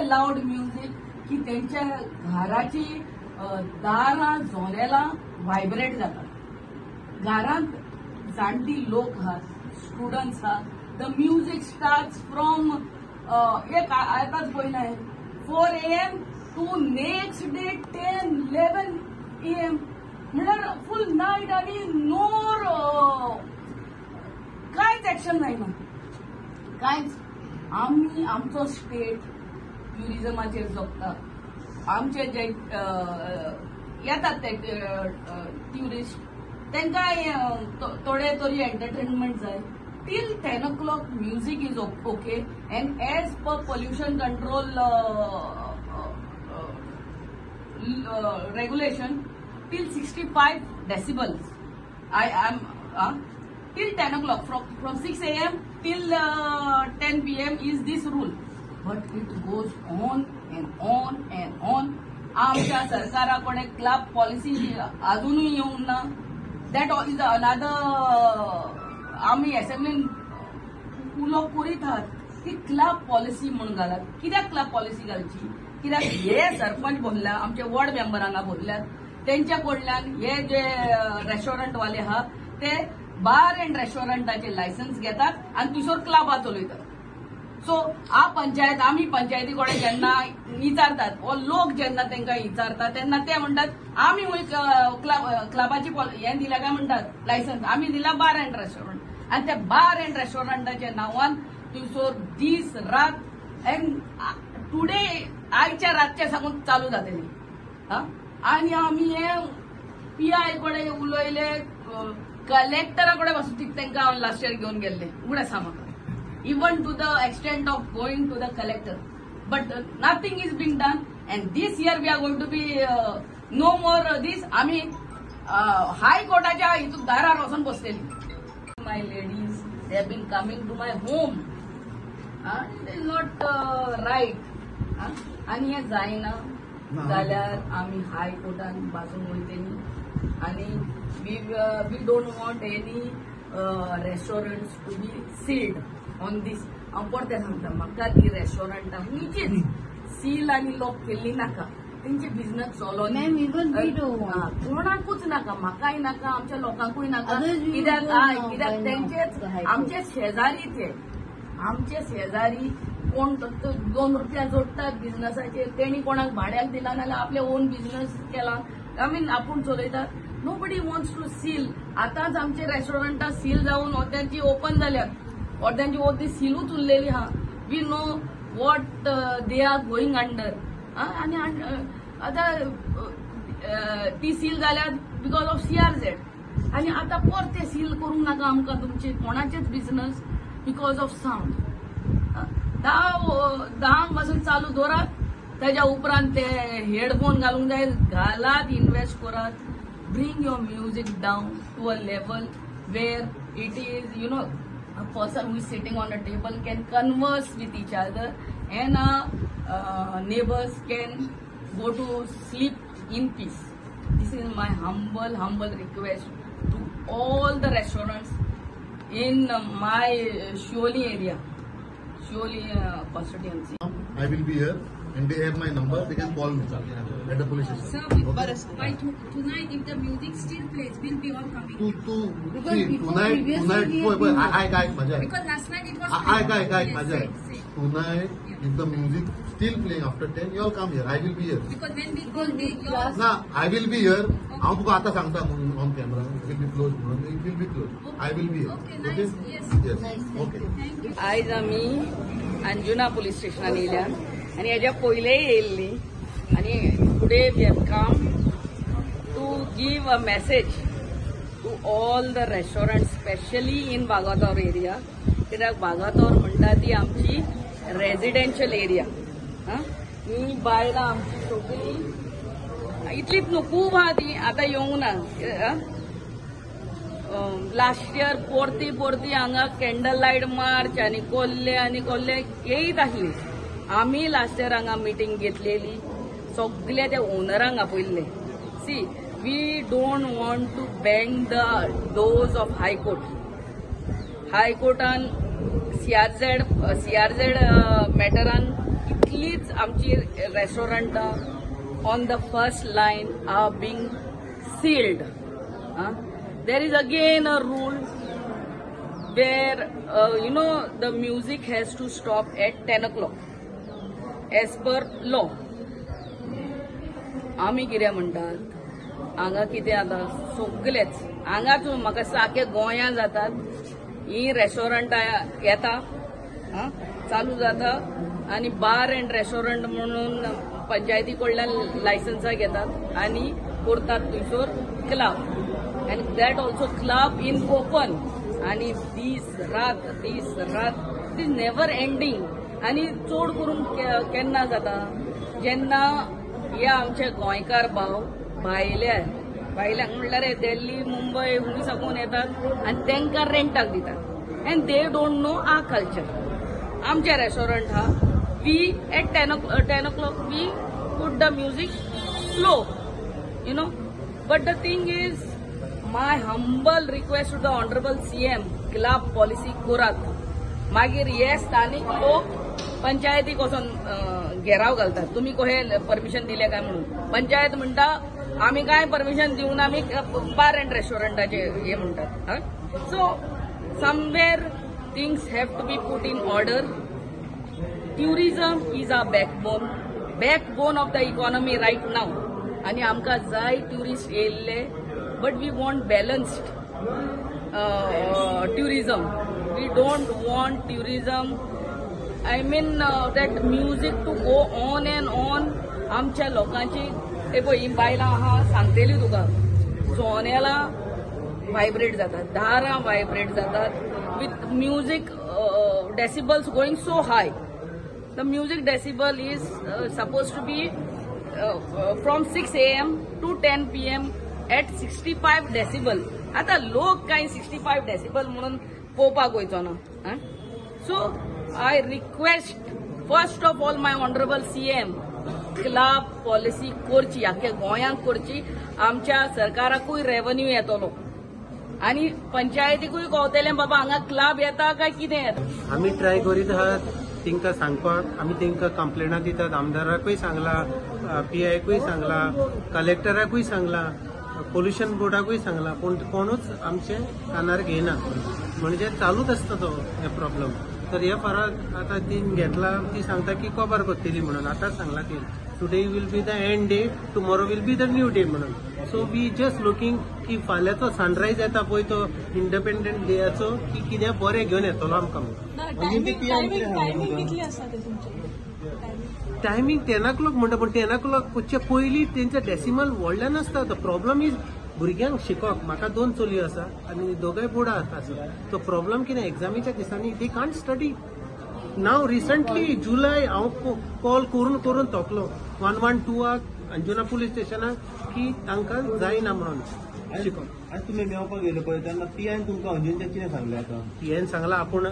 Loud music की त्यांच्या घराची दारां जोनेला व्हायब्रेट जातात. घरांत जाणटी लोक आहात, स्टुडंट्स आहात. द म्युझिक स्टार्ट्स फ्रॉम एक आताच पळयलें 4 AM to next day 10-11 AM म्हणल्यार फुल नाईट आणि नोर कांयच एक्शन जायना. कांयच. आमी आमचो स्टेट ट्युरिझमाचेर जगता. आमचे जे येतात ते ट्युरिस्ट तांकां थोडे तरी एंटरटेनमेंट जाय. Till 10 o'clock music is okay and as per pollution control regulation till 65 decibels. I am till 10 o'clock from 6 AM till 10 PM is this rule. But it goes on and on and on. आमच्या सरकाराकडे club policy अजूनही येऊन ना. That is another आम्ही असेंब्लीन उलोव करीत आहात की club policy म्हणून घालात. कित्याक क्लब पॉलिसी घालची? कित्याक हे सरपंच बोलल्या, आमचे वॉर्ड मेंबरांना बोलल्यात, त्यांच्या कडल्यान हे जे रेस्टॉरंटवाले आहा ते बार अँड रेस्टॉरंटाचे लायसन्स घेतात आणि तुसोर क्लबा चलयतात. सो आमी पंचायती कडेन जेन्ना विचारतात वा लोक जेन्ना तांकां विचारतात तेन्ना ते म्हणटात आमी क्लबाची हें दिल्या काय म्हणटात लायसन्स आमी दिला बार अँड रेस्टॉरंट. आणि त्या बार अँड रेस्टॉरंटाच्या नांवान तुसोर दीस रात अँड टुडे आयच्या रातचे साकून चालू जातली. आणि आमी हे PI कडे उलयले, कलेक्टरा कडे वचून तांकां हांव लास्ट इयर घेवन गेल्ले. उगड आसा म्हाका even to the extent of going to the collector. But nothing is been done and this year we are going to be no more this. आमी हाय कोर्टाच्या हितून दारार वचून बसलेली. My ladies they have been coming to my home. It is not right. आणि हे जायना जाल्यार आमी हाय कोर्टान बाजून वयतली. आणि we don't want any restaurants to be sealed on this. हांव परते सांगता म्हाका ती रेस्टॉरंटां खंयचीच सील आनी लॉक केल्ली नाका. तेंचे बिझनेस कोणाकूच नाका, म्हाकाय नाका, आमच्या लोकांकूय नाका. कित्याक तेंचेच आमचे शेजारी ते आमचे शेजारी कोण 2 रुपया जोडटात बिझनेसाचेर. तेणी कोणाक भाड्याक दिला नाल्यार आपले ओन बिझनेस केला. आपूण चलयतात. Nobody wants to seal. आतांच आमचे रेस्टॉरंटां सील जावन अर्द्यांची ओपन जाल्यात, अर्द्यांची अर्दी सीलूच उरलेली आहा. We know what they are going under. आणि आतां ती सील जाल्यात बिकॉज ऑफ CRZ. आणि आता परते सील करूंक नाका आमकां तुमचे कोणाचेच बिझनेस बिकॉज ऑफ साऊंड. 10 पासून चालू दवरात. त्याच्या उपरांत ते हेडफोन घालूंक जाय घालात, इन्व्हेस्ट करात. Bring your music down to a level where it is a person who is sitting on a table can converse with each other and neighbors can go to sleep in peace. This is my humble request to all the restaurants in my Shioli area, Shioli constituency. I will be here and they have my number. They can call me at the police station. Sir, but by tonight, if the music still plays, we'll be all coming. Tonight, I because last night it was. Tonight, if the music still playing after 10, you all come here. I will be here. Because when we go, Nah, I will be here. I will आता सांगता on camera. It will be closed. It will be closed. I will be here. Okay, nice. Yes. Yes. Okay. Thank you. आयज आमी Anjuna police स्टेशनान येयल्या आणि हेज्या पयलेय येयल्ली. आणि today we have come to give a message to all the restaurant specially in Vagator area. कित्याक वागातोर म्हणटा ती आमची रेजिडेन्शियल एरिया. ही बायलां आमची सगळी इतलीच न्हू खूब आहा ती आतां येवंक ना. लास्ट इयर परती हांगा कॅन्डल लायट मार्च आनी कोल्ले येयत आसली. आमी लास्ट इयर हांगा मिटींग घेतलेली. सगळे त्या ओनरांक आपयल्ले. See we don't want to bang the doors of high court. हायकोर्टान CRZ मॅटरान कितलींच आमची रेस्टॉरंटां on the first line are being sealed. There is again a rule where the music has to stop at 10 o'clock as per law. आमी कितें म्हणटात हांगा कितें आतां सगळेच हांगाच म्हाका सारखे गोंयां जातात ही रेस्टॉरंटां येता चालू जाता आनी बार एंड रेस्टॉरंट म्हणून पंचायती कडल्यान लायसन्सां घेतात आनी करतात थंयसर club. And that also club in open. And this रात it is never ending. आणि चोड करून केन्ना जाता जेन्ना हे आमचे गोंयकार भाव भायल्यांक म्हणल्यार दिल्ली मुंबय हुंय साकून येतात आनी तांकां रेंटाक दितात and they don't know our culture. आमचे रेस्टॉरंट हा we at 10 o'clock we put the music slow but the thing is my humble request to the honourable CM club policy करात. मागीर हे स्थानिक लोक पंचायतीक वचून घेराव घालतात तुमी कशे परमिशन दिले काय म्हणून. पंचायत म्हणटा आमी काय परमिशन दिवन आमी बार एंड रेस्टॉरंटाचे हे म्हणटात. So somewhere things have to be put in order. Tourism is a backbone of the economy right now आनी आमकां जाय ट्युरिस्ट येयल्ले. But we want balanced tourism. We don't want tourism. I mean that music to go on and on. आमच्या लोकांची ते पळय ही बायलां आहा सांगतेली तुका सोन्याला व्हायब्रेट जातात दारां व्हायब्रेट जातात with music decibels going so high. The music decibel is suppose to be from 6 AM to 10 PM at 65 decibel. आता लोक काय 65 decibel म्हणून पोवपाक वयचो ना. So I request first of all my honourable CM club policy करची आख्या गोंयांक करची. आमच्या सरकाराकूय रेव्हन्यू येतलो आनी पंचायतीकूय कळटलें बाबा हांगा क्लब येता काय कितें येता. आमी ट्राय करीत आहात तांकां सांगपाक. आमी तांकां कंप्लेनां दितात आमदाराकूय सांगला PIकूय सांगला कलेक्टराकूय सांगला पोल्युशन बोर्डाकूय सांगला पूण कोणूच आमचे कानार घेयना. म्हणजे चालूच आसता तो हे प्रॉब्लेम. तर हे फरक आता ती घेतला ती सांगता की कवर करतली म्हणून. आतांच सांगला ती today will be the end day tomorrow will be the new day म्हणून. सो वी जस्ट लुकिंग की फाल्यांचो सनरायज येता पळय तो इंडिपेंडंट डेयाचो की कितें बरें घेवन येतलो आमकां. टायमींग 10 o'clock म्हणटा पूण 10 o'clock पयलीं तेंचे डेसिमल व्हडल्यान आसता. तो प्रॉब्लम इज भुरग्यांक शिकोवप. म्हाका 2 चलयो आसा आनी दोगांय बुडा आसा. तो प्रॉब्लम कितें एग्जामीच्या दिसांनी they can't study. Now recently July हांव कॉल करून करून थकलो 112 अंजुना पुलीस स्टेशनाक की तांकां जायना म्हणून शिकोवप. आज तुम्ही मेळपाक गेले पळय तेन्ना PIन तुमकां अंजुनचें कितें सांगलें आतां. PIन सांगला आपूण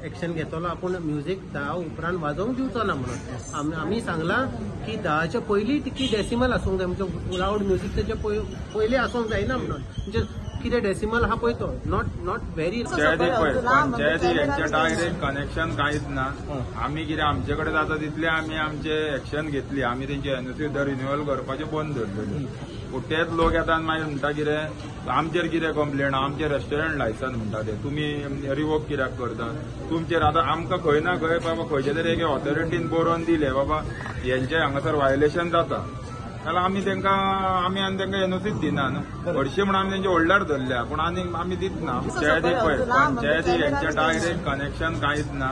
एक्शन घेतलो आपूण म्युजीक 10 उपरांत वाजोवंक दिवचो ना म्हणून. आमी सांगला की 10च्या पयलीं ती डेसिमल आसूंक जाय म्हणजे लावड म्युजीक तेचे पयलीं आसूंक जायना म्हणून. म्हणजे कितें डेसिमल आहा पळय तो नॉट व्हेरी. पंचायती यांचे डायरेक्ट कनेक्शन कांयच ना. आमी कितें आमचे कडेन जाता तितले आमी आमचे एक्शन घेतली. आमी तेंचे NOC रिन्युअल करपाचें बंद धरलेलें. पूण तेच लोक येता आनी मागीर म्हणटा कितें आमचेर कितें कंप्लेन आमचे रेस्टॉरंट लायसन म्हणटा ते तुमी रिवोक कित्याक करता. तुमचेर आतां आमकां खंय ना खंय बाबा खंयचे तरी एके ऑथॉरिटीन बरोवन दिले बाबा हेंचे हांगासर वायलेशन जाता जाल्यार आमी आनी तांकां NOCच दिना न्हू. हरशीं म्हणून आमी तेंचे होल्डार धरल्या पूण आमी दितना. पंचायती हेंचे डायरेक्ट कनेक्शन कांयच ना.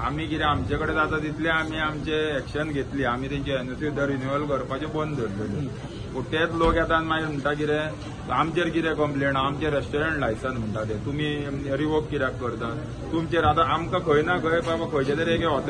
आमी कितें आमचे कडेन जाता तितले आमी आमचे एक्शन घेतली. आमी तेंचे NOC रिन्युअल करपाचें बंद धरलेलें. पूण तेच लोक येता आनी मागीर म्हणटा कितें आमचेर कितें कंप्लेन आमचे रेस्टॉरंट लायसन म्हणटा ते तुमी रिवोक कित्याक करता. तुमचेर आतां आमकां खंय ना खंय बाबा खंयचे तरी एके ऑथॉरिटी